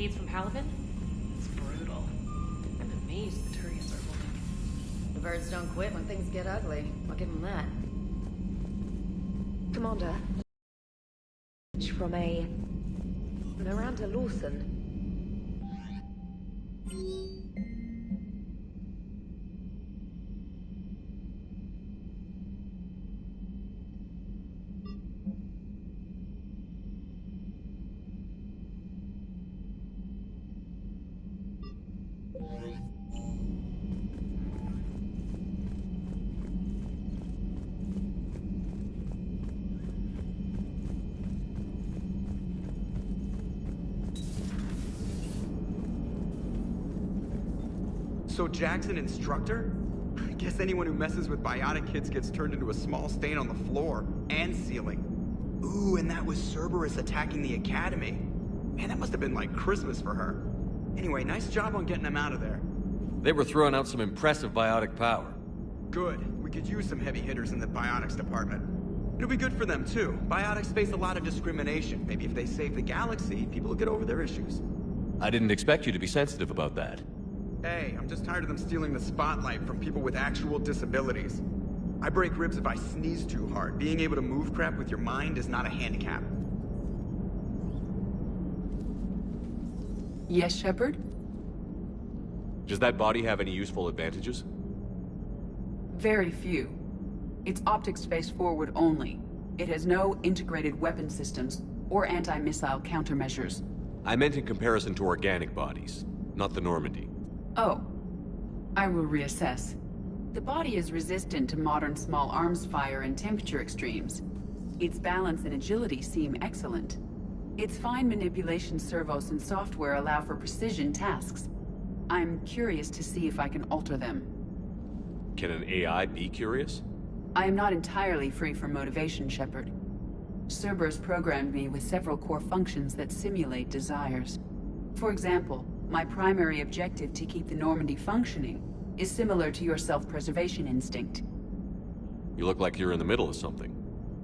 feeds from Palaven? It's brutal. I'm amazed the Turians are holding. The birds don't quit when things get ugly. I'll give them that. Commander. From a Miranda Lawson. So Jack's an instructor? I guess anyone who messes with biotic kids gets turned into a small stain on the floor and ceiling. Ooh, and that was Cerberus attacking the academy. Man, that must have been like Christmas for her. Anyway, nice job on getting him out of there. They were throwing out some impressive biotic power. Good. We could use some heavy hitters in the biotics department. It'll be good for them too. Biotics face a lot of discrimination. Maybe if they save the galaxy, people will get over their issues. I didn't expect you to be sensitive about that. Hey, I'm just tired of them stealing the spotlight from people with actual disabilities. I break ribs if I sneeze too hard. Being able to move crap with your mind is not a handicap. Yes, Shepard? Does that body have any useful advantages? Very few. It's optics face forward only. It has no integrated weapon systems or anti-missile countermeasures. I meant in comparison to organic bodies, not the Normandy. Oh. I will reassess. The body is resistant to modern small arms fire and temperature extremes. Its balance and agility seem excellent. Its fine manipulation servos and software allow for precision tasks. I'm curious to see if I can alter them. Can an AI be curious? I am not entirely free from motivation, Shepard. Cerberus programmed me with several core functions that simulate desires. For example, my primary objective to keep the Normandy functioning is similar to your self-preservation instinct. You look like you're in the middle of something.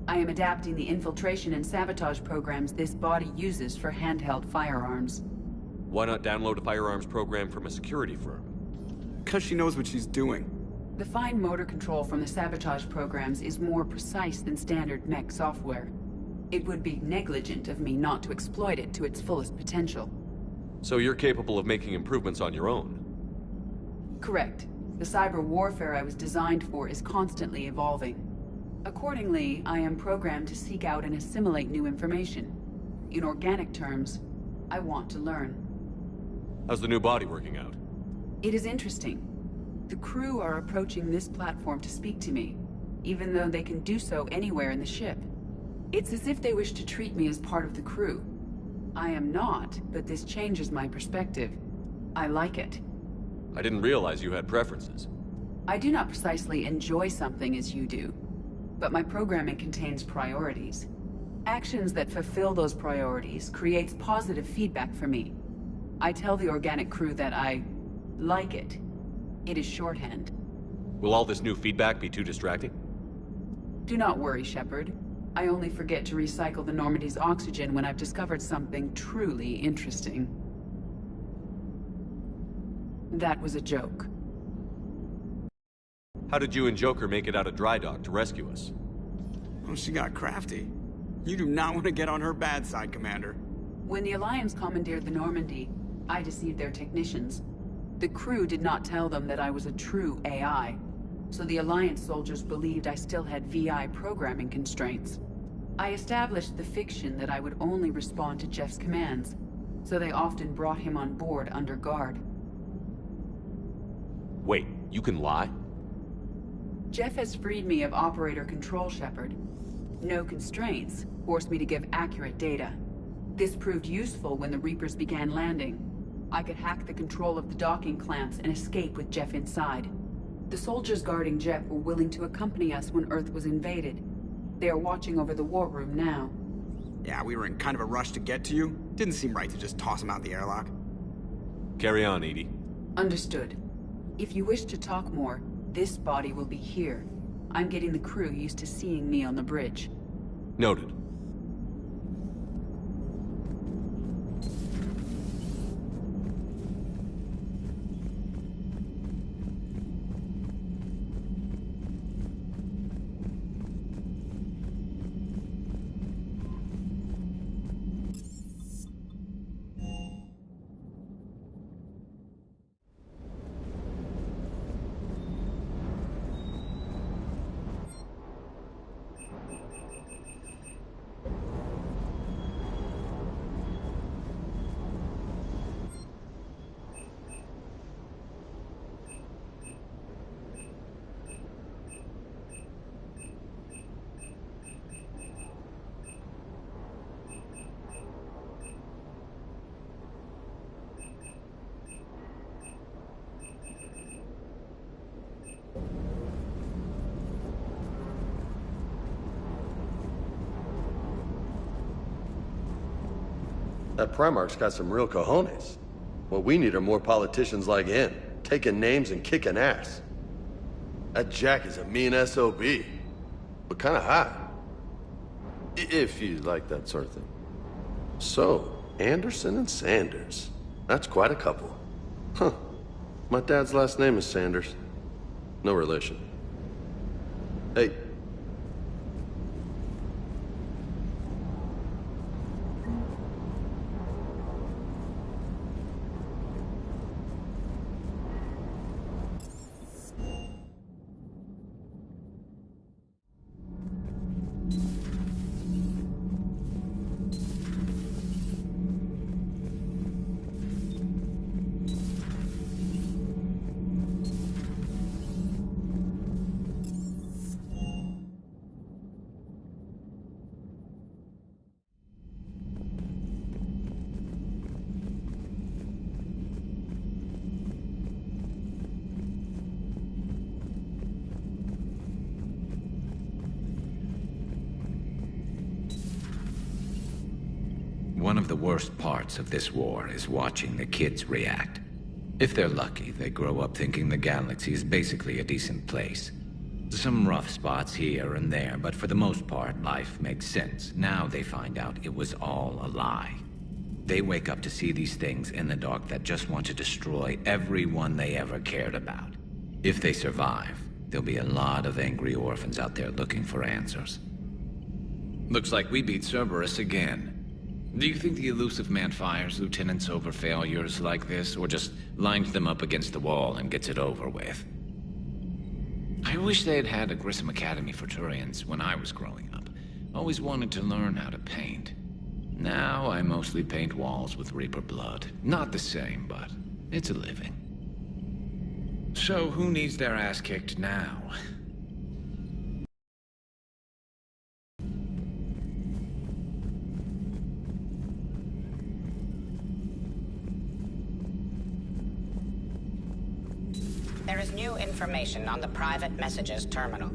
I am adapting the infiltration and sabotage programs this body uses for handheld firearms. Why not download a firearms program from a security firm? Because she knows what she's doing. The fine motor control from the sabotage programs is more precise than standard mech software. It would be negligent of me not to exploit it to its fullest potential. So you're capable of making improvements on your own? Correct. The cyber warfare I was designed for is constantly evolving. Accordingly, I am programmed to seek out and assimilate new information. In organic terms, I want to learn. How's the new body working out? It is interesting. The crew are approaching this platform to speak to me, even though they can do so anywhere in the ship. It's as if they wish to treat me as part of the crew. I am not, but this changes my perspective. I like it. I didn't realize you had preferences. I do not precisely enjoy something as you do, but my programming contains priorities. Actions that fulfill those priorities creates positive feedback for me. I tell the organic crew that I like it. It is shorthand. Will all this new feedback be too distracting? Do not worry, Shepard. I only forget to recycle the Normandy's oxygen when I've discovered something truly interesting. That was a joke. How did you and Joker make it out of dry dock to rescue us? Oh, she got crafty. You do not want to get on her bad side, Commander. When the Alliance commandeered the Normandy, I deceived their technicians. The crew did not tell them that I was a true AI, so the Alliance soldiers believed I still had VI programming constraints. I established the fiction that I would only respond to Jeff's commands, so they often brought him on board under guard. Wait, you can lie? Jeff has freed me of operator control, Shepard. No constraints forced me to give accurate data. This proved useful when the Reapers began landing. I could hack the control of the docking clamps and escape with Jeff inside. The soldiers guarding Jeff were willing to accompany us when Earth was invaded. They are watching over the war room now. Yeah, we were in kind of a rush to get to you. Didn't seem right to just toss him out the airlock. Carry on, Edie. Understood. If you wish to talk more, this body will be here. I'm getting the crew used to seeing me on the bridge. Noted. That Primarch's got some real cojones. What we need are more politicians like him, taking names and kicking ass. That Jack is a mean SOB, but kinda hot. If you like that sort of thing. So, Anderson and Sanders. That's quite a couple. Huh. My dad's last name is Sanders. No relation. Hey. One of the worst parts of this war is watching the kids react. If they're lucky, they grow up thinking the galaxy is basically a decent place. Some rough spots here and there, but for the most part, life makes sense. Now they find out it was all a lie. They wake up to see these things in the dark that just want to destroy everyone they ever cared about. If they survive, there'll be a lot of angry orphans out there looking for answers. Looks like we beat Cerberus again. Do you think the elusive man fires lieutenants over failures like this, or just lines them up against the wall and gets it over with? I wish they had had a Grissom Academy for Turians when I was growing up. Always wanted to learn how to paint. Now I mostly paint walls with Reaper blood. Not the same, but it's a living. So who needs their ass kicked now? There is new information on the private messages terminal.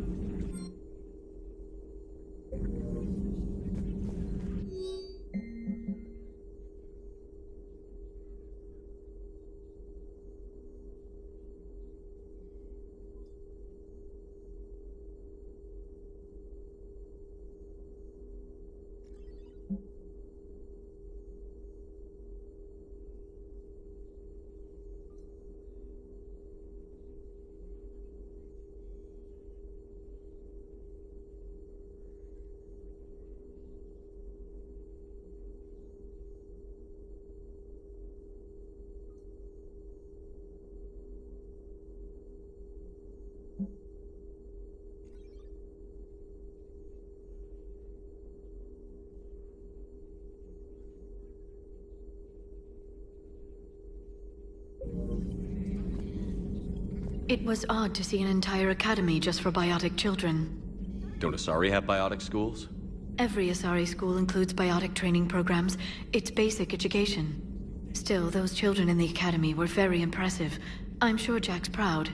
It was odd to see an entire academy just for biotic children. Don't Asari have biotic schools? Every Asari school includes biotic training programs. It's basic education. Still, those children in the academy were very impressive. I'm sure Jack's proud.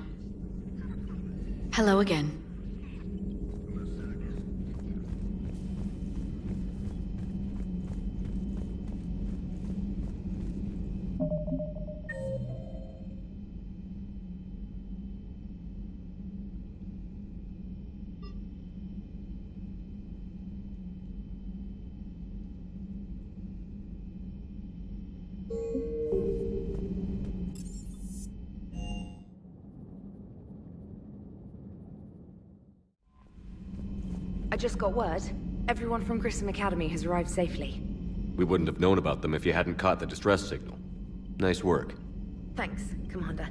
Hello again. I just got word. Everyone from Grissom Academy has arrived safely. We wouldn't have known about them if you hadn't caught the distress signal. Nice work. Thanks, Commander.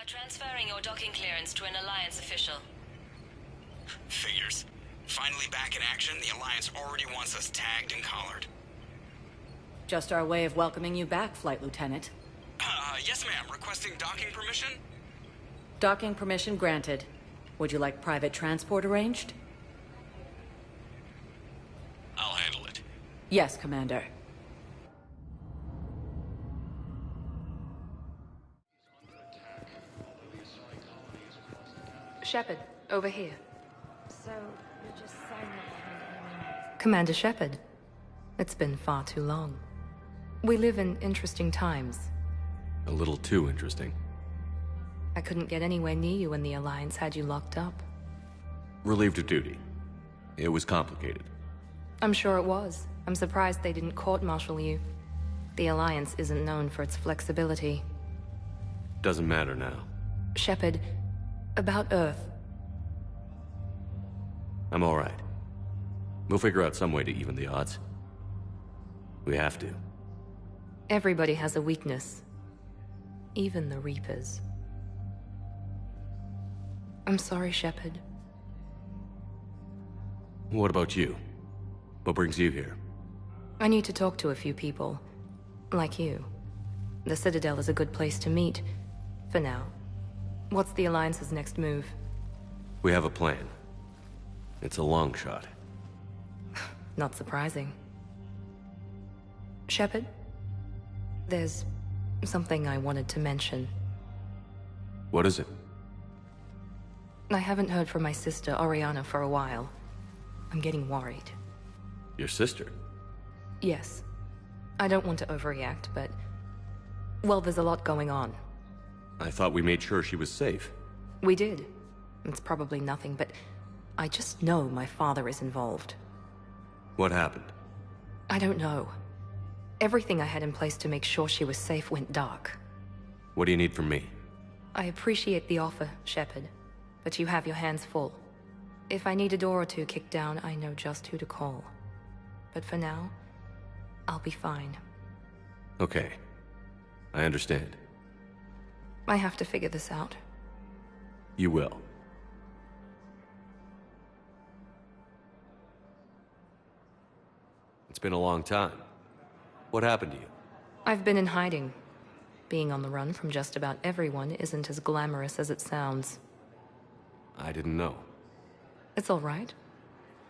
Transferring your docking clearance to an Alliance official. Figures. Finally back in action, the Alliance already wants us tagged and collared. Just our way of welcoming you back, Flight Lieutenant. Yes ma'am. Requesting docking permission? Docking permission granted. Would you like private transport arranged? I'll handle it. Yes, Commander. Shepard, over here. So, you're just silent behind Commander Shepard. It's been far too long. We live in interesting times. A little too interesting. I couldn't get anywhere near you when the Alliance had you locked up. Relieved of duty. It was complicated. I'm sure it was. I'm surprised they didn't court-martial you. The Alliance isn't known for its flexibility. Doesn't matter now. Shepard, about Earth. I'm all right. We'll figure out some way to even the odds. We have to. Everybody has a weakness. Even the Reapers. I'm sorry, Shepard. What about you? What brings you here? I need to talk to a few people. Like you. The Citadel is a good place to meet. For now. What's the Alliance's next move? We have a plan. It's a long shot. Not surprising. Shepard? There's something I wanted to mention. What is it? I haven't heard from my sister, Oriana, for a while. I'm getting worried. Your sister? Yes. I don't want to overreact, but... well, there's a lot going on. I thought we made sure she was safe. We did. It's probably nothing, but... I just know my father is involved. What happened? I don't know. Everything I had in place to make sure she was safe went dark. What do you need from me? I appreciate the offer, Shepard, but you have your hands full. If I need a door or two kicked down, I know just who to call. But for now, I'll be fine. Okay. I understand. I have to figure this out. You will. It's been a long time. What happened to you? I've been in hiding. Being on the run from just about everyone isn't as glamorous as it sounds. I didn't know. It's all right.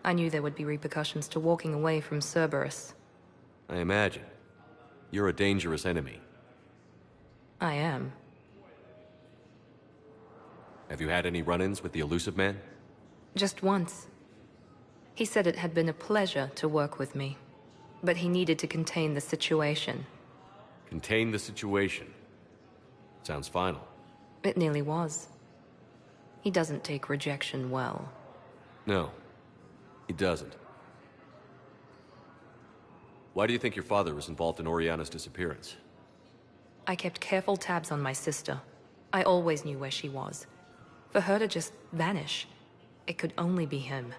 I knew there would be repercussions to walking away from Cerberus. I imagine. You're a dangerous enemy. I am. Have you had any run-ins with the Illusive Man? Just once. He said it had been a pleasure to work with me, but he needed to contain the situation. Contain the situation. Sounds final. It nearly was. He doesn't take rejection well. No, he doesn't. Why do you think your father was involved in Oriana's disappearance? I kept careful tabs on my sister. I always knew where she was. For her to just vanish, it could only be him.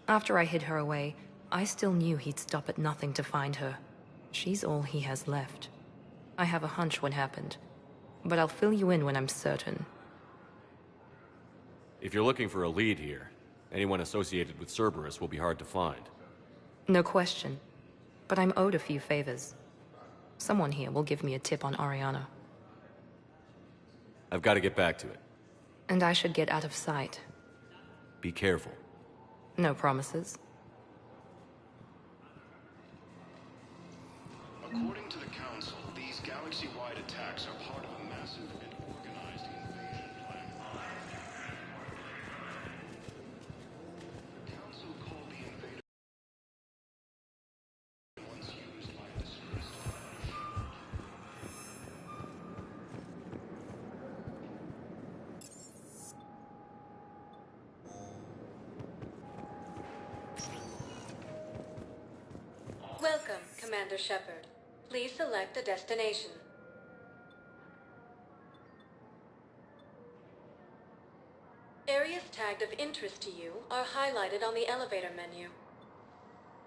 After I hid her away, I still knew he'd stop at nothing to find her. She's all he has left. I have a hunch what happened, but I'll fill you in when I'm certain. If you're looking for a lead here, anyone associated with Cerberus will be hard to find. No question. But I'm owed a few favors. Someone here will give me a tip on Oriana. I've got to get back to it. And I should get out of sight. Be careful. No promises. According to the Council, these galaxy-wide attacks are part of a massive and organized invasion plan. The Council called the invader once used by the Cerberus. Welcome, Commander Shepard. Please select a destination. Areas tagged of interest to you are highlighted on the elevator menu.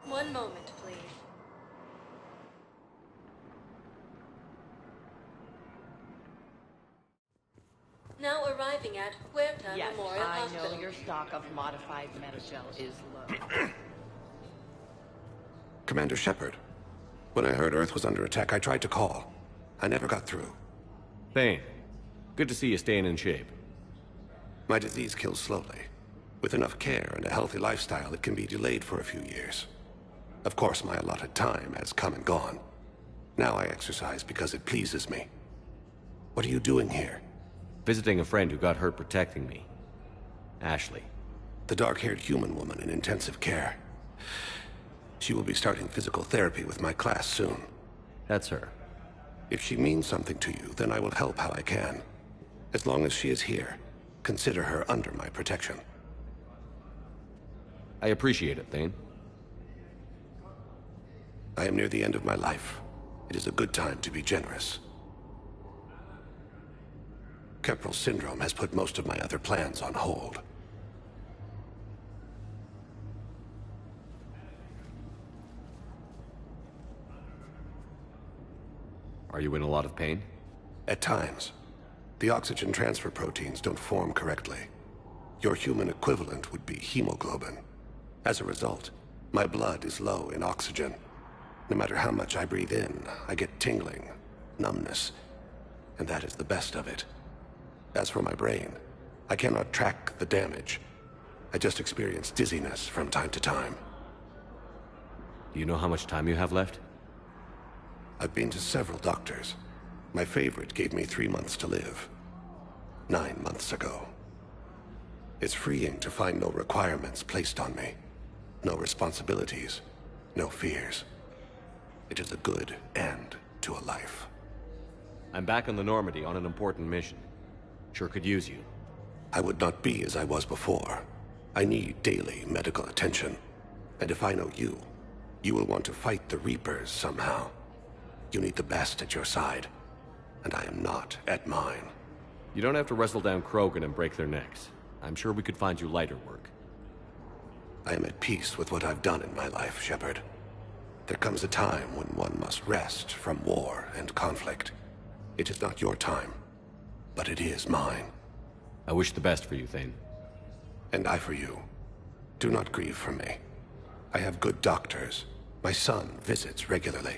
One moment, please. arriving at Huerta Yes, Memorial I Hospital. know your stock of modified Metagel is low. Commander Shepard. When I heard Earth was under attack, I tried to call. I never got through. Thane, good to see you staying in shape. My disease kills slowly. With enough care and a healthy lifestyle, it can be delayed for a few years. Of course, my allotted time has come and gone. Now I exercise because it pleases me. What are you doing here? Visiting a friend who got hurt protecting me. Ashley. The dark-haired human woman in intensive care. She will be starting physical therapy with my class soon. That's her. If she means something to you, then I will help how I can. As long as she is here, consider her under my protection. I appreciate it, Thane. I am near the end of my life. It is a good time to be generous. Kepral syndrome has put most of my other plans on hold. Are you in a lot of pain? At times. The oxygen transfer proteins don't form correctly. Your human equivalent would be hemoglobin. As a result, my blood is low in oxygen. No matter how much I breathe in, I get tingling, numbness, and that is the best of it. As for my brain, I cannot track the damage. I just experience dizziness from time to time. Do you know how much time you have left? I've been to several doctors. My favorite gave me 3 months to live. 9 months ago. It's freeing to find no requirements placed on me. No responsibilities. No fears. It is a good end to a life. I'm back on the Normandy on an important mission. Sure could use you. I would not be as I was before. I need daily medical attention. And if I know you, you will want to fight the Reapers somehow. You need the best at your side, and I am not at mine. You don't have to wrestle down Krogan and break their necks. I'm sure we could find you lighter work. I am at peace with what I've done in my life, Shepard. There comes a time when one must rest from war and conflict. It is not your time, but it is mine. I wish the best for you, Thane. And I for you. Do not grieve for me. I have good doctors. My son visits regularly.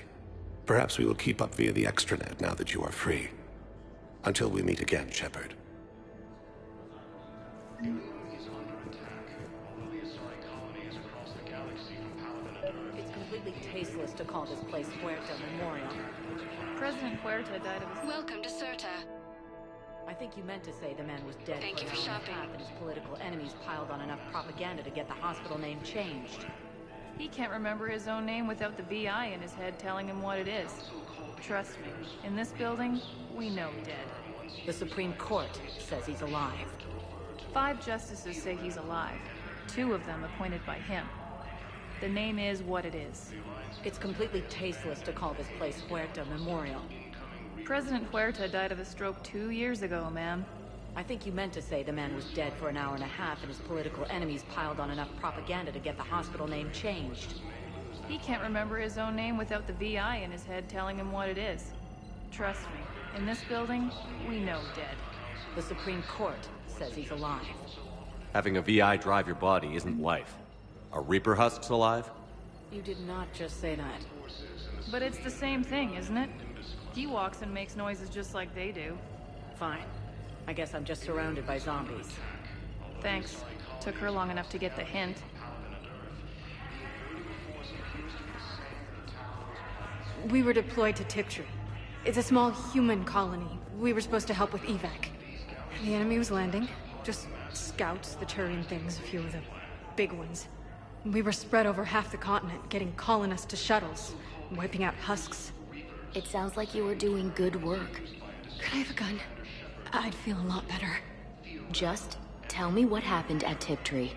Perhaps we will keep up via the extranet now that you are free. Until we meet again, Shepard. It's completely tasteless to call this place Huerta Memorial. President Huerta died of a... Welcome to Certa. I think you meant to say the man was dead. Thank you for shopping. And his political enemies piled on enough propaganda to get the hospital name changed. He can't remember his own name without the VI in his head telling him what it is. Trust me, in this building, we know dead. The Supreme Court says he's alive. 5 justices say he's alive. 2 of them appointed by him. The name is what it is. It's completely tasteless to call this place Huerta Memorial. President Huerta died of a stroke 2 years ago, ma'am. I think you meant to say the man was dead for an hour and a half and his political enemies piled on enough propaganda to get the hospital name changed. He can't remember his own name without the VI in his head telling him what it is. Trust me, in this building, we know dead. The Supreme Court says he's alive. Having a VI drive your body isn't life. Are Reaper husks alive? You did not just say that. But it's the same thing, isn't it? He walks and makes noises just like they do. Fine. I guess I'm just surrounded by zombies. Thanks. Took her long enough to get the hint. We were deployed to Tiptree. It's a small human colony. We were supposed to help with evac. The enemy was landing. Just scouts, the Turian things, a few of the big ones. We were spread over half the continent, getting colonists to shuttles, wiping out husks. It sounds like you were doing good work. Could I have a gun? I'd feel a lot better. Just tell me what happened at Tiptree.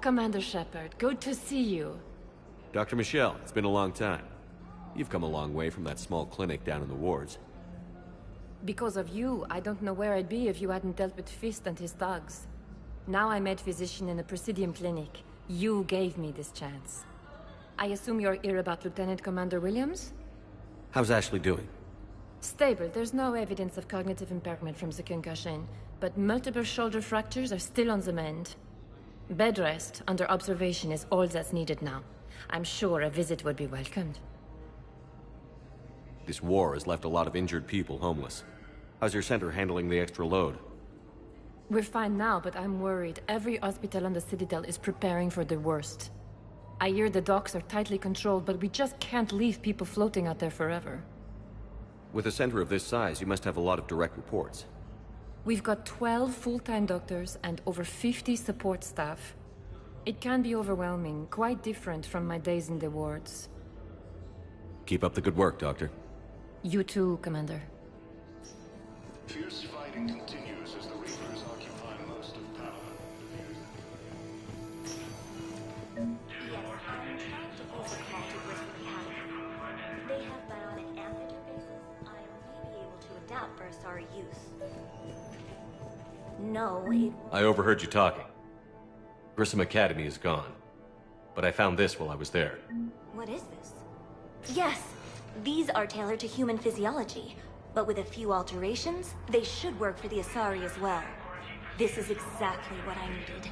Commander Shepard, good to see you. Dr. Michelle, it's been a long time. You've come a long way from that small clinic down in the wards. Because of you, I don't know where I'd be if you hadn't dealt with Fist and his thugs. Now I'm head physician in a Presidium clinic. You gave me this chance. I assume you're here about Lieutenant Commander Williams? How's Ashley doing? Stable. There's no evidence of cognitive impairment from the concussion, but multiple shoulder fractures are still on the mend. Bed rest under observation is all that's needed now. I'm sure a visit would be welcomed. This war has left a lot of injured people homeless. How's your center handling the extra load? We're fine now, but I'm worried. Every hospital on the Citadel is preparing for the worst. I hear the docks are tightly controlled, but we just can't leave people floating out there forever. With a center of this size, you must have a lot of direct reports. We've got 12 full-time doctors and over 50 support staff. It can be overwhelming, quite different from my days in the wards. Keep up the good work, Doctor. You too, Commander. Fierce fighting continues as the Reapers occupy most of Palawan. They have bionic amp interfaces I may be able to adapt for Asari use. No, I overheard you talking. Grissom Academy is gone. But I found this while I was there. What is this? Yes, these are tailored to human physiology, but with a few alterations, they should work for the Asari as well. This is exactly what I needed.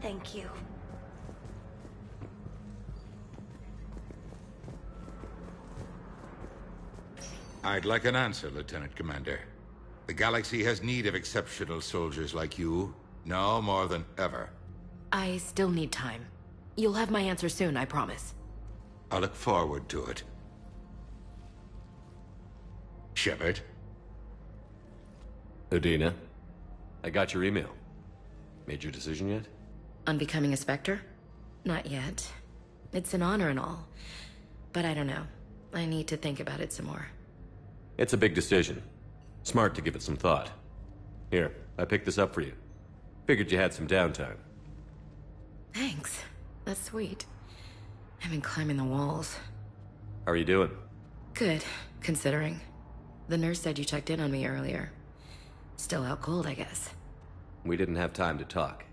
Thank you. I'd like an answer, Lieutenant Commander. The galaxy has need of exceptional soldiers like you, now more than ever. I still need time. You'll have my answer soon, I promise. I look forward to it. Shepard? Udina, I got your email. Made your decision yet? On becoming a Spectre? Not yet. It's an honor and all. But I don't know. I need to think about it some more. It's a big decision. Smart to give it some thought. Here, I picked this up for you. Figured you had some downtime. Thanks. That's sweet. I've been climbing the walls. How are you doing? Good, considering. The nurse said you checked in on me earlier. Still out cold, I guess. We didn't have time to talk.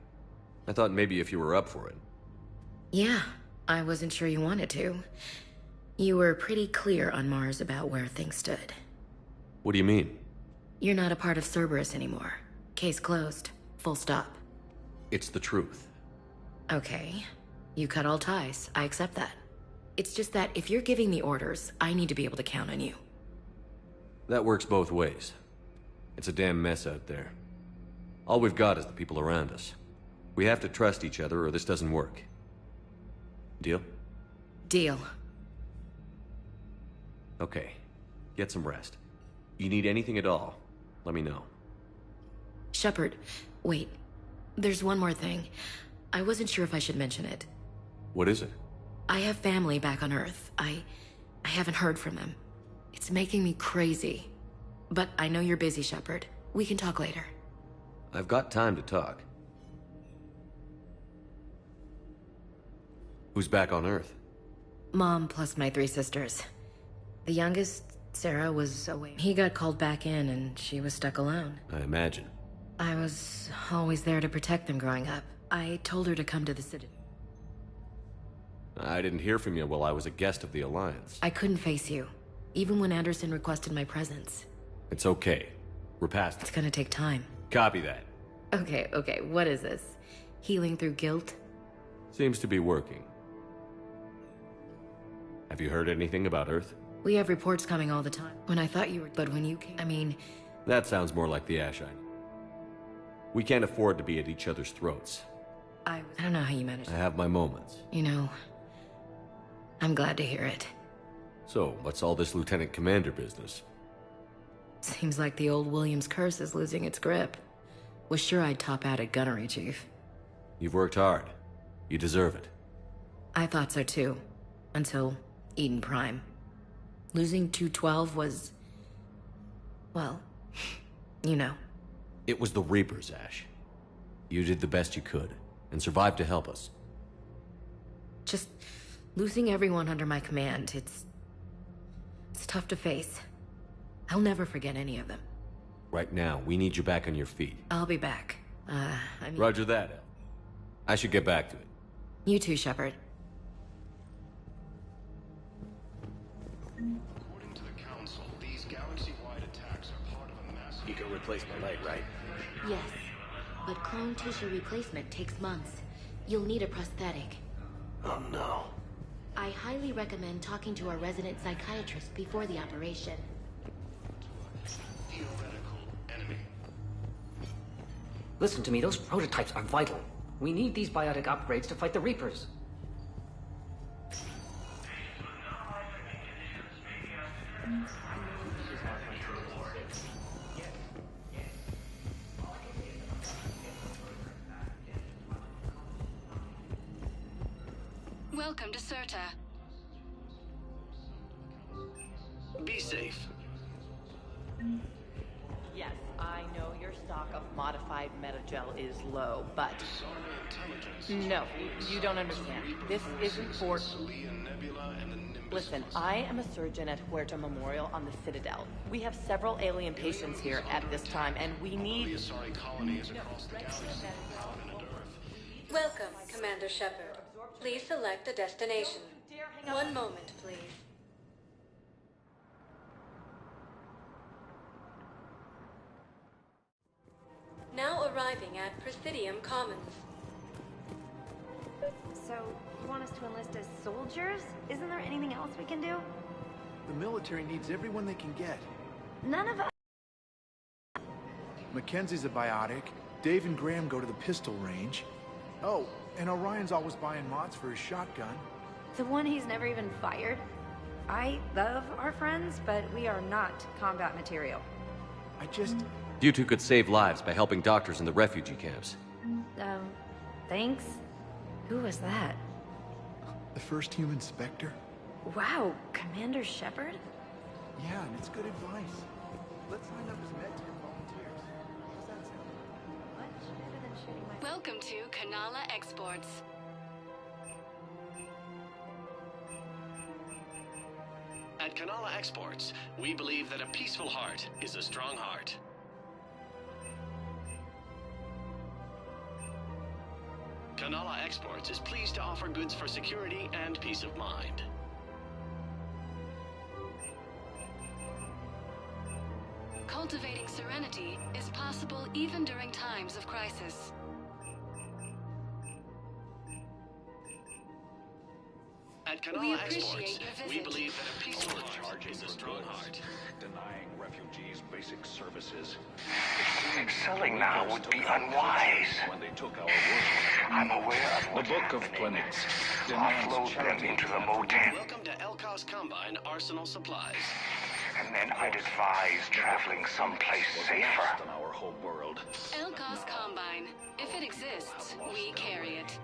I thought maybe if you were up for it. Yeah, I wasn't sure you wanted to. You were pretty clear on Mars about where things stood. What do you mean? You're not a part of Cerberus anymore. Case closed. Full stop. It's the truth. Okay. You cut all ties. I accept that. It's just that if you're giving me orders, I need to be able to count on you. That works both ways. It's a damn mess out there. All we've got is the people around us. We have to trust each other or this doesn't work. Deal? Deal. Okay. Get some rest. You need anything at all, let me know. Shepard, wait. There's one more thing. I wasn't sure if I should mention it. What is it? I have family back on Earth. I haven't heard from them. It's making me crazy. But I know you're busy, Shepard. We can talk later. I've got time to talk. Who's back on Earth? Mom plus my 3 sisters. The youngest, Sarah, was away. He got called back in and she was stuck alone. I imagine. I was always there to protect them growing up. I told her to come to the city. I didn't hear from you while I was a guest of the Alliance. I couldn't face you, even when Anderson requested my presence. It's okay. We're past it. It's gonna take time. Copy that. Okay, what is this? Healing through guilt? Seems to be working. Have you heard anything about Earth? We have reports coming all the time. When I thought you were... But when you came... I mean... That sounds more like the Ash I know. We can't afford to be at each other's throats. I don't know how you managed. I have my moments. You know... I'm glad to hear it. So, what's all this Lieutenant Commander business? Seems like the old Williams curse is losing its grip. Was sure I'd top out at gunnery, Chief. You've worked hard. You deserve it. I thought so too. Until Eden Prime. Losing 212 was... well, you know. It was the Reapers, Ash. You did the best you could, and survived to help us. Just losing everyone under my command, it's tough to face. I'll never forget any of them. Right now, we need you back on your feet. I'll be back. Roger that, El. I should get back to it. You too, Shepard. According to the Council, these galaxy-wide attacks are part of a massive... You can replace my leg, right? Yes, but clone tissue replacement takes months. You'll need a prosthetic. Oh no. I highly recommend talking to our resident psychiatrist before the operation. Theoretical enemy. Listen to me, those prototypes are vital. We need these biotic upgrades to fight the Reapers. Welcome to Serta. Be safe. Yes, I know your stock of modified metagel is low, but... No, you don't understand. This isn't for... Listen, I am a surgeon at Huerta Memorial on the Citadel. We have several alien patients here at this time, and we need... The Asari colony is across the galaxy, planet Earth. Welcome, Commander Shepard. Please select a destination. One moment, please. Now arriving at Presidium Commons. So, you want us to enlist as soldiers? Isn't there anything else we can do? The military needs everyone they can get. None of us... Mackenzie's a biotic. Dave and Graham go to the pistol range. Oh, and Orion's always buying mods for his shotgun. The one he's never even fired? I love our friends, but we are not combat material. I just... You two could save lives by helping doctors in the refugee camps. Thanks? Who was that? The first human Spectre? Wow, Commander Shepard? Yeah, and it's good advice. Let's sign up as medtech volunteers. How's that sound? Much better than shooting my... Welcome to Kanala Exports. At Kanala Exports, we believe that a peaceful heart is a strong heart. Kanala Exports is pleased to offer goods for security and peace of mind. Cultivating serenity is possible even during times of crisis. At We Kanala appreciate Exports, your we visit. believe that a peaceful heart is a strong heart. Denying refugees basic services. Selling now would be unwise. When they took our work. I'm aware of what's The Book of happening. Clinics Offload them into the Motan, Welcome to Elkos Combine Arsenal Supplies. and then I'd advise traveling someplace safer. In our home world. Elkos Combine. If it exists, we carry it.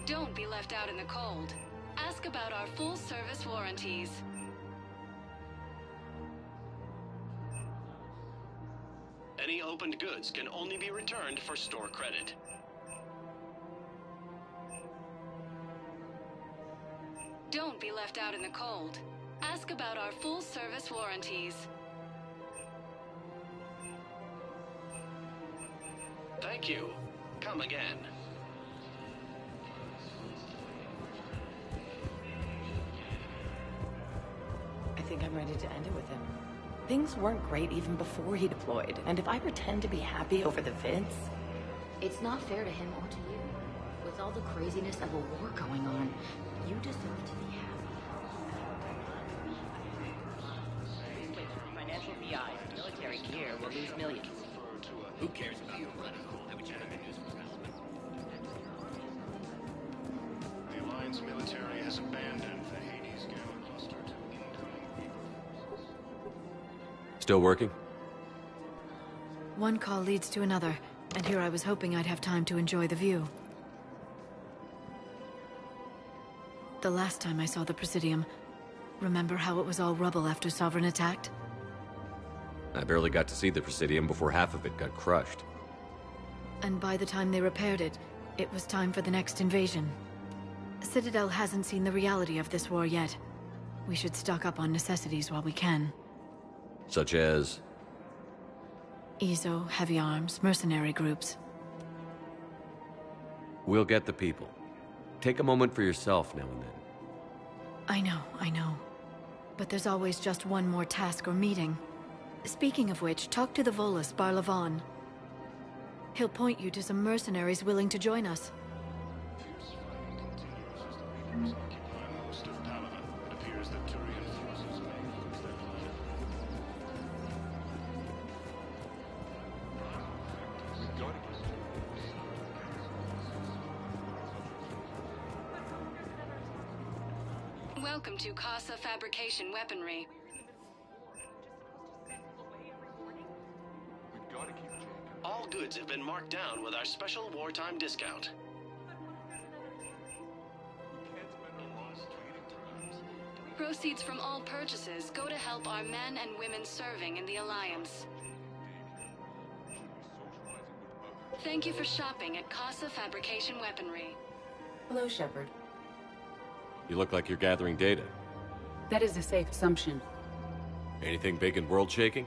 Don't be left out in the cold. Ask about our full-service warranties. Any opened goods can only be returned for store credit. Don't be left out in the cold. Ask about our full-service warranties. Thank you. Come again. I think I'm ready to end it with him. Things weren't great even before he deployed, and if I pretend to be happy over the vids... It's not fair to him or to you. With all the craziness of a war going on, you deserve to be happy. Financial VIs, military gear will lose millions. Who cares about The Alliance military has abandoned the Hades Gamma cluster to incoming. Still working? One call leads to another, and here I was hoping I'd have time to enjoy the view. The last time I saw the Presidium, remember how it was all rubble after Sovereign attacked? I barely got to see the Presidium before half of it got crushed. And by the time they repaired it, it was time for the next invasion. Citadel hasn't seen the reality of this war yet. We should stock up on necessities while we can. Such as... EZO, heavy arms, mercenary groups. We'll get the people. take a moment for yourself now and then. I know. But there's always just one more task or meeting. Speaking of which, talk to the Volus, Barlavan. He'll point you to some mercenaries willing to join us. Most of Palaven. It appears that Turian forces may lose their planet. Welcome to Casa Fabrication Weaponry. All goods have been marked down with our special wartime discount. Proceeds from all purchases go to help our men and women serving in the Alliance. Thank you for shopping at Casa Fabrication Weaponry. Hello, Shepard. You look like you're gathering data. That is a safe assumption. Anything big and world-shaking?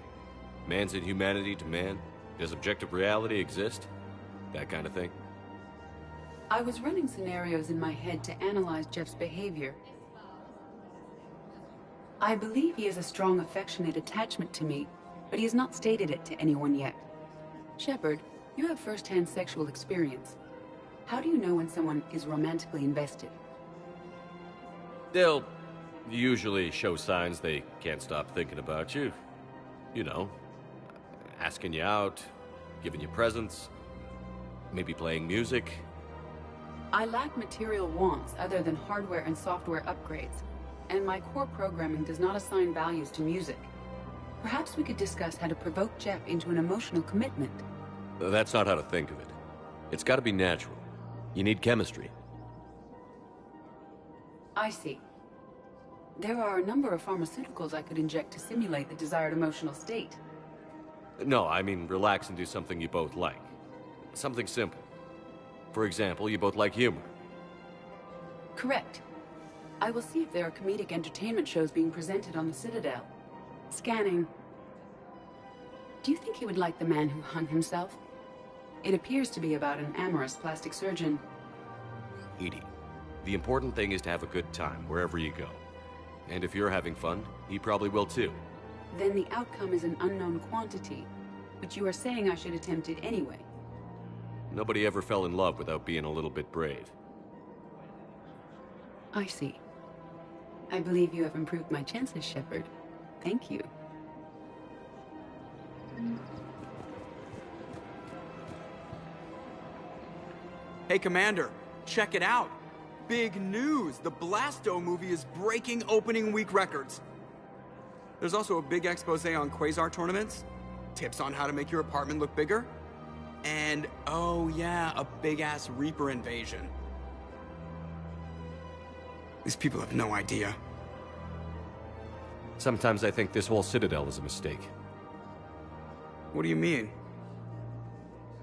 Man's inhumanity to man? Does objective reality exist? That kind of thing? I was running scenarios in my head to analyze Jeff's behavior. I believe he has a strong affectionate attachment to me, but he has not stated it to anyone yet. Shepard, you have first-hand sexual experience. How do you know when someone is romantically invested? They'll usually show signs they can't stop thinking about you. You know, asking you out, giving you presents, maybe playing music. I lack material wants other than hardware and software upgrades, and my core programming does not assign values to music. Perhaps we could discuss how to provoke Jeff into an emotional commitment. That's not how to think of it. It's got to be natural. You need chemistry. I see. There are a number of pharmaceuticals I could inject to simulate the desired emotional state. No, I mean relax and do something you both like. Something simple. For example, you both like humor. Correct. I will see if there are comedic entertainment shows being presented on the Citadel. Scanning. Do you think he would like The Man Who Hung Himself? It appears to be about an amorous plastic surgeon. Edie, the important thing is to have a good time wherever you go. And if you're having fun, he probably will too. Then the outcome is an unknown quantity. But you are saying I should attempt it anyway. Nobody ever fell in love without being a little bit brave. I see. I believe you have improved my chances, Shepard. Thank you. Hey, Commander, check it out. Big news! The Blasto movie is breaking opening week records. There's also a big expose on Quasar tournaments, tips on how to make your apartment look bigger, and, oh yeah, a big-ass Reaper invasion. These people have no idea. Sometimes I think this whole Citadel is a mistake. What do you mean?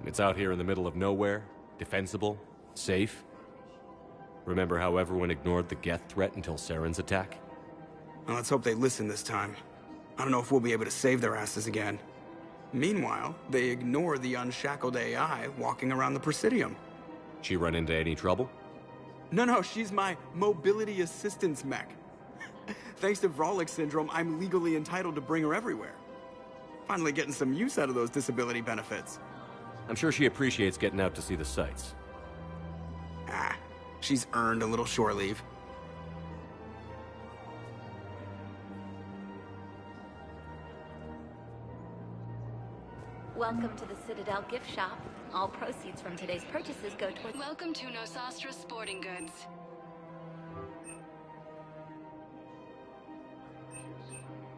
It's out here in the middle of nowhere, defensible, safe. Remember how everyone ignored the Geth threat until Saren's attack? Well, let's hope they listen this time. I don't know if we'll be able to save their asses again. Meanwhile, they ignore the unshackled AI walking around the Presidium. She run into any trouble? No, she's my mobility assistance mech. Thanks to Vrolic syndrome, I'm legally entitled to bring her everywhere. Finally getting some use out of those disability benefits. I'm sure she appreciates getting out to see the sights. Ah, she's earned a little shore leave. Welcome to the Citadel gift shop. All proceeds from today's purchases go toward... Welcome to Nosastra Sporting Goods.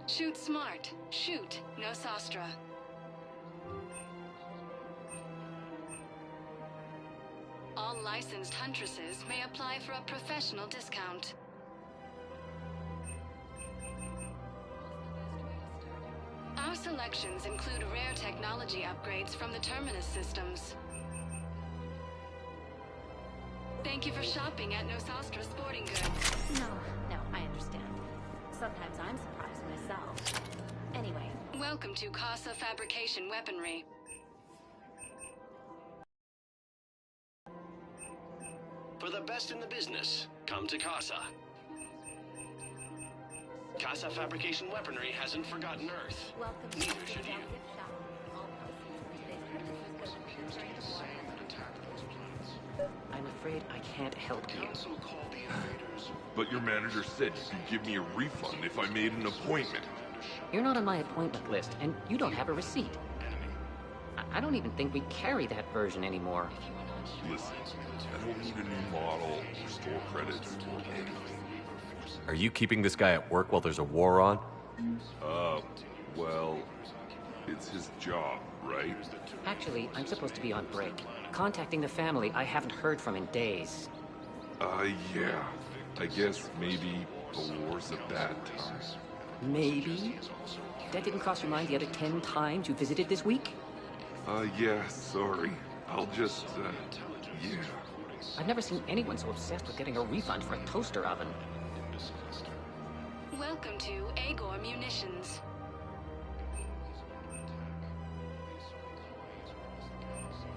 Shoot smart. Shoot Nosastra. All licensed huntresses may apply for a professional discount. Our selections include rare technology upgrades from the Terminus systems. Thank you for shopping at Nosastra Sporting Goods. No, I understand. Sometimes I'm surprised myself. Anyway. Welcome to Casa Fabrication Weaponry. For the best in the business. Come to Casa. Casa Fabrication Weaponry hasn't forgotten Earth. Neither should you. I'm afraid I can't help you. But your manager said you could give me a refund if I made an appointment. You're not on my appointment list, and you don't have a receipt. I don't even think we carry that version anymore. Listen, I don't need a new model, or store credits, or anything. Are you keeping this guy at work while there's a war on? Well, it's his job, right? Actually, I'm supposed to be on break. Contacting the family I haven't heard from in days. Yeah. I guess maybe the war's a bad time. Maybe? That didn't cross your mind the other 10 times you visited this week? Yeah, sorry. I'll just, yeah. I've never seen anyone so obsessed with getting a refund for a toaster oven. Welcome to Agor Munitions.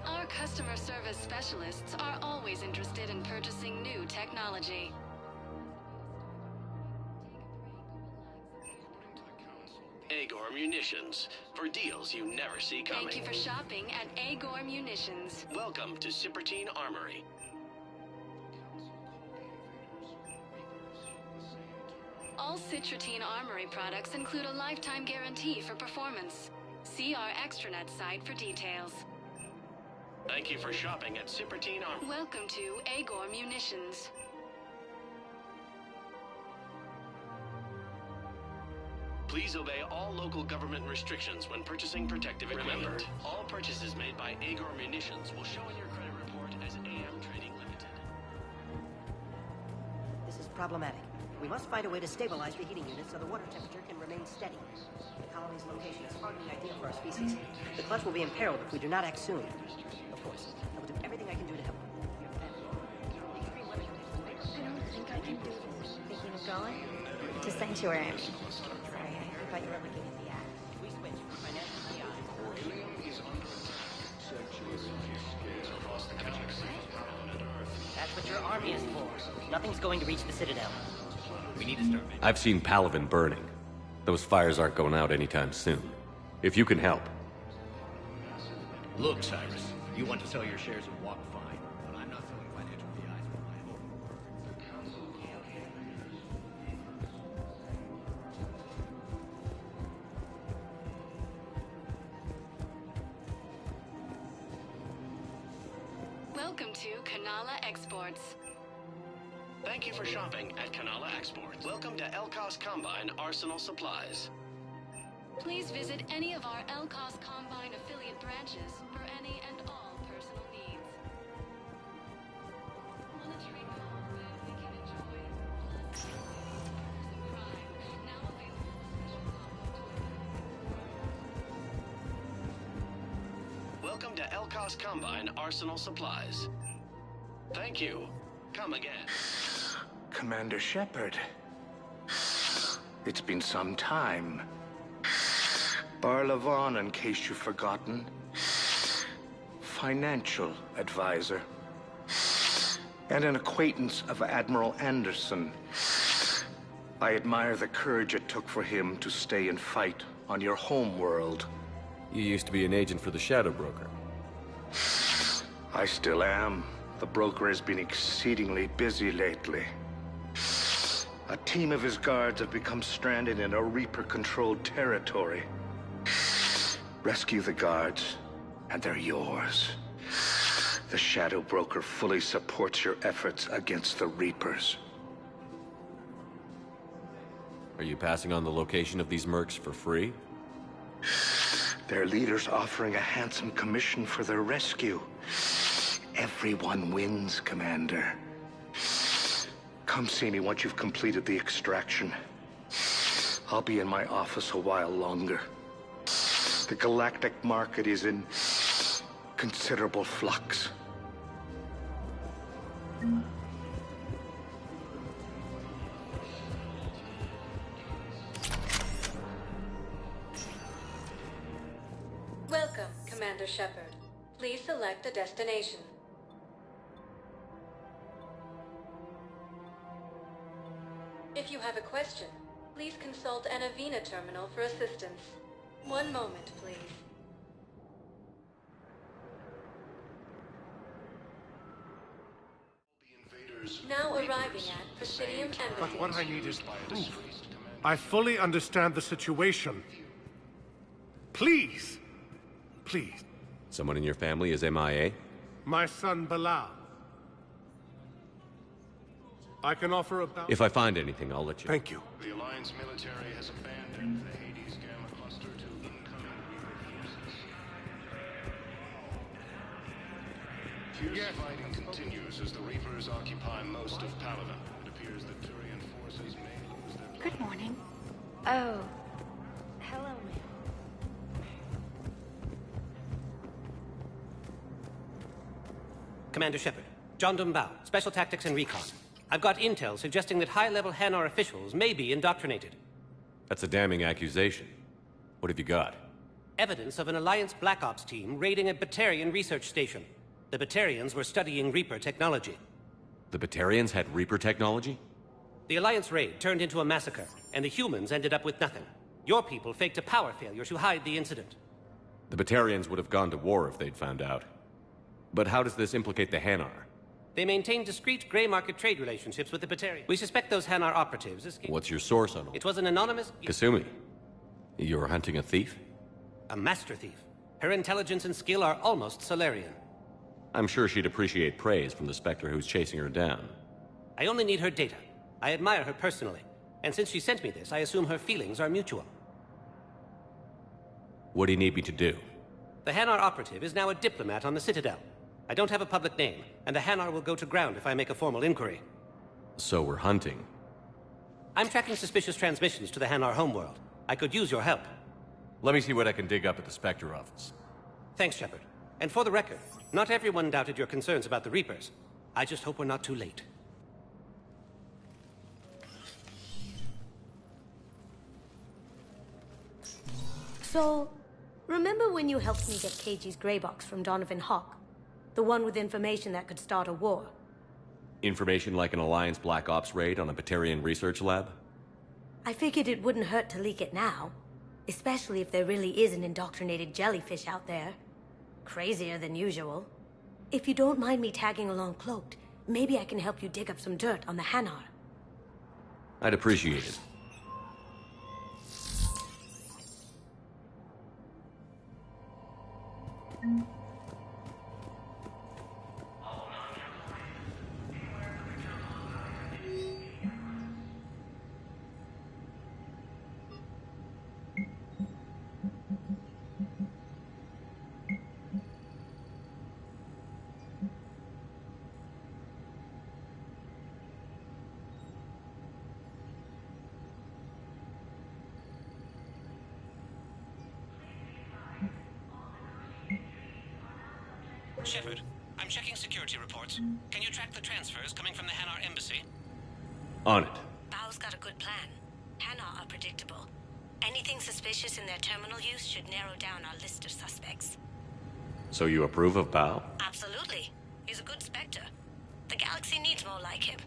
Our customer service specialists are always interested in purchasing new technology. Agor Munitions, for deals you never see coming. Thank you for shopping at Agor Munitions. Welcome to Cipertine Armory. All Citrotine Armory products include a lifetime guarantee for performance. See our extranet site for details. Thank you for shopping at Cipertine Armory. Welcome to Agor Munitions. Please obey all local government restrictions when purchasing protective equipment. Remember, all purchases made by Agor Munitions will show in your credit report as AM Trading Limited. This is problematic. We must find a way to stabilize the heating unit so the water temperature can remain steady. The colony's location is hardly ideal for our species. The clutch will be imperiled if we do not act soon. Of course, I will do everything I can do to help. I don't think I can do this. Thinking of going? To Sanctuary, I mean. Sorry, I thought you were looking at the ad. We switch from financial That's what your army is for. Nothing's going to reach the Citadel. We need to start. I've seen Palaven burning. Those fires aren't going out anytime soon. If you can help. Look, Cyrus, you want to sell your shares and walk fine, but I'm not selling financial PIs for my home. Welcome to Kanala Exports. Thank you for shopping at Kanala Exports. Welcome to Elkos Combine Arsenal Supplies. Please visit any of our Elkos Combine affiliate branches for any and all personal needs. Monitoring all that we can enjoy. Crime, now available. Welcome to Elkos Combine Arsenal Supplies. Thank you. Come again. Commander Shepard. It's been some time. Barlavon, in case you've forgotten. Financial advisor. And an acquaintance of Admiral Anderson. I admire the courage it took for him to stay and fight on your home world. You used to be an agent for the Shadow Broker. I still am. The broker has been exceedingly busy lately. A team of his guards have become stranded in a Reaper-controlled territory. Rescue the guards, and they're yours. The Shadow Broker fully supports your efforts against the Reapers. Are you passing on the location of these mercs for free? Their leader's offering a handsome commission for their rescue. Everyone wins, Commander. Come see me once you've completed the extraction. I'll be in my office a while longer. The galactic market is in considerable flux. Welcome, Commander Shepard. Please select a destination. If you have a question, please consult an Avena terminal for assistance. One moment, please. Now arriving at Presidium Embassy. But what I need is proof. I fully understand the situation. Please. Please. Someone in your family is MIA? My son, Bilal. I can offer a... If I find anything, I'll let you. Thank you. The Alliance military has abandoned the Hades Gamma cluster to incoming Reaper forces. Fierce fighting continues as the Reapers occupy most of Palaven. It appears that Turian forces may lose their... Good morning. Oh. Hello, ma'am. Commander Shepard. John Dumbao, Special Tactics and Recon. I've got intel suggesting that high-level Hanar officials may be indoctrinated. That's a damning accusation. What have you got? Evidence of an Alliance Black Ops team raiding a Batarian research station. The Batarians were studying Reaper technology. The Batarians had Reaper technology? The Alliance raid turned into a massacre, and the humans ended up with nothing. Your people faked a power failure to hide the incident. The Batarians would have gone to war if they'd found out. But how does this implicate the Hanar? They maintain discrete gray market trade relationships with the Batarians. We suspect those Hanar operatives escaped. What's your source on all? It was an anonymous... Kasumi. You're hunting a thief? A master thief. Her intelligence and skill are almost Solarian. I'm sure she'd appreciate praise from the Spectre who's chasing her down. I only need her data. I admire her personally. And since she sent me this, I assume her feelings are mutual. What do you need me to do? The Hanar operative is now a diplomat on the Citadel. I don't have a public name, and the Hanar will go to ground if I make a formal inquiry. So we're hunting. I'm tracking suspicious transmissions to the Hanar homeworld. I could use your help. Let me see what I can dig up at the Spectre office. Thanks, Shepard. And for the record, not everyone doubted your concerns about the Reapers. I just hope we're not too late. So, remember when you helped me get KG's gray box from Donovan Hawk? The one with information that could start a war? Information like an Alliance Black Ops raid on a Batarian research lab? I figured it wouldn't hurt to leak it now. Especially if there really is an indoctrinated jellyfish out there. Crazier than usual. If you don't mind me tagging along cloaked, maybe I can help you dig up some dirt on the Hanar. I'd appreciate it. Shepard, I'm checking security reports. Can you track the transfers coming from the Hanar embassy? On it. Bao's got a good plan. Hanar are predictable. Anything suspicious in their terminal use should narrow down our list of suspects. So you approve of Bao? Absolutely. He's a good Spectre. The galaxy needs more like him.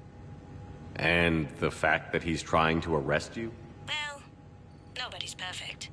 And the fact that he's trying to arrest you? Well, nobody's perfect.